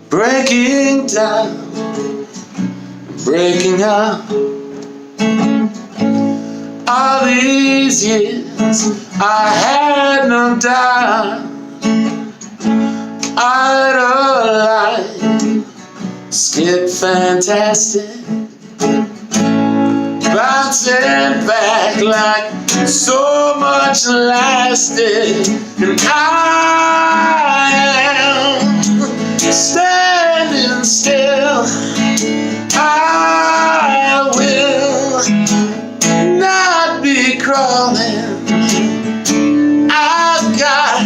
Breaking down, breaking up. All these years I had no doubt I'd alive, skip fantastic, bouncing back like so much lasted, and I am standing still. I will not be crawling. I've got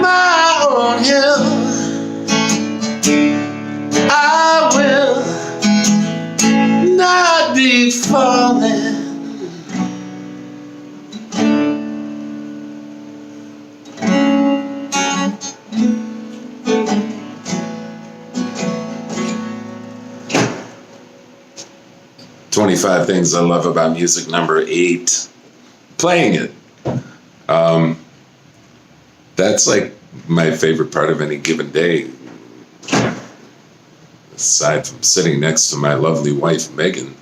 my own hill. I will not be falling. 25 things I love about music, number 8, playing it. That's like my favorite part of any given day. Aside from sitting next to my lovely wife, Megan,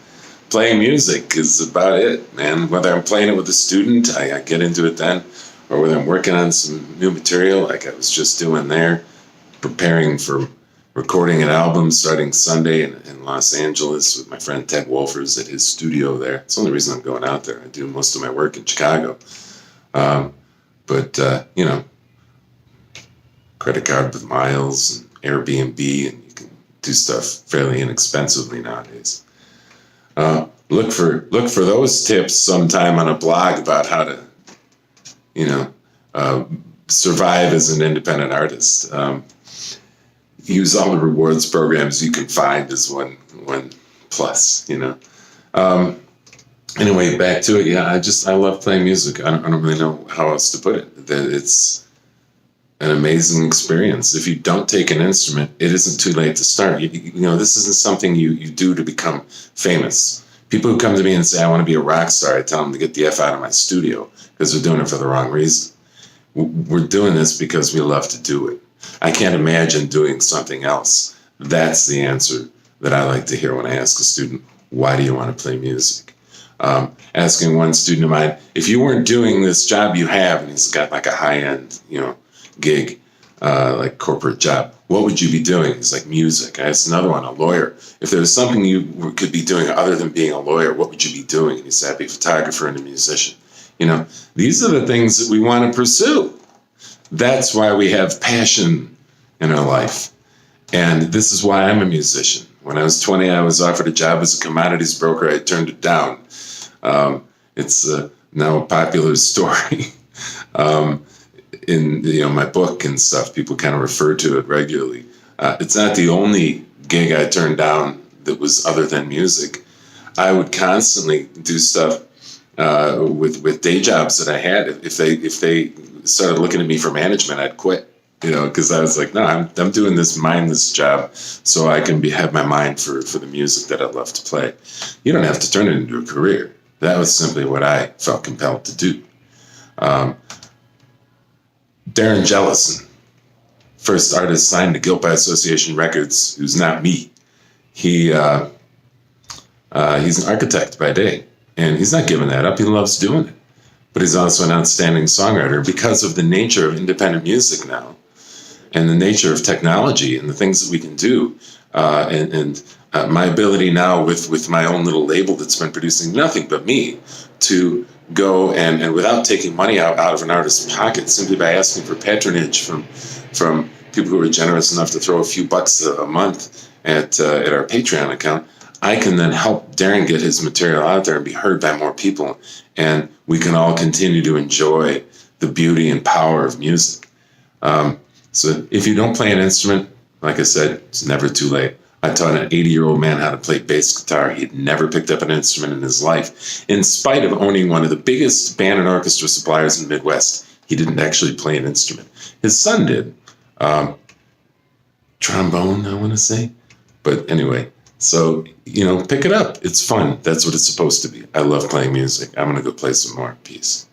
playing music is about it, man. Whether I'm playing it with a student, I get into it then, or whether I'm working on some new material like I was just doing there, preparing for recording an album starting Sunday in Los Angeles with my friend Ted Wolfers at his studio there. It's the only reason I'm going out there. I do most of my work in Chicago. You know, credit card with miles and Airbnb, and you can do stuff fairly inexpensively nowadays. Look for those tips sometime on a blog about how to, you know, survive as an independent artist. Use all the rewards programs you can find as one plus, you know. Anyway, back to it. Yeah, I love playing music. I don't really know how else to put it. That it's an amazing experience. If you don't take an instrument, it isn't too late to start. You know, this isn't something you do to become famous. People who come to me and say, I want to be a rock star, I tell them to get the F out of my studio because they're doing it for the wrong reason. We're doing this because we love to do it. I can't imagine doing something else. That's the answer that I like to hear when I ask a student, why do you want to play music? Asking one student of mine, if you weren't doing this job you have, and he's got like a high-end, you know, gig, like corporate job, what would you be doing? He's like, music. I asked another one, a lawyer. If there was something you could be doing other than being a lawyer, what would you be doing? And he said, I'd be a photographer and a musician. You know, these are the things that we want to pursue. That's why we have passion in our life. And this is why I'm a musician. When I was 20, I was offered a job as a commodities broker. I turned it down. It's now a popular story. In my book and stuff, people kind of refer to it regularly. It's not the only gig I turned down that was other than music. I would constantly do stuff with day jobs that I had. If they started looking at me for management, I'd quit. You know, because I was like, no, I'm doing this mindless job so I can have my mind for the music that I love to play. You don't have to turn it into a career. That was simply what I felt compelled to do. Darren Jellison, first artist signed to Guilt by Association Records, who's not me. He's an architect by day, and he's not giving that up. He loves doing it. But he's also an outstanding songwriter because of the nature of independent music now and the nature of technology and the things that we can do. And my ability now with my own little label that's been producing nothing but me to go and without taking money out of an artist's pocket, simply by asking for patronage from people who are generous enough to throw a few bucks a month at our Patreon account, I can then help Darren get his material out there and be heard by more people. And we can all continue to enjoy the beauty and power of music. So if you don't play an instrument, like I said, it's never too late. I taught an 80-year-old man how to play bass guitar. He had never picked up an instrument in his life. In spite of owning one of the biggest band and orchestra suppliers in the Midwest, he didn't actually play an instrument. His son did. Trombone, I want to say. But anyway, So, pick it up. It's fun. That's what it's supposed to be. I love playing music. I'm going to go play some more. Peace.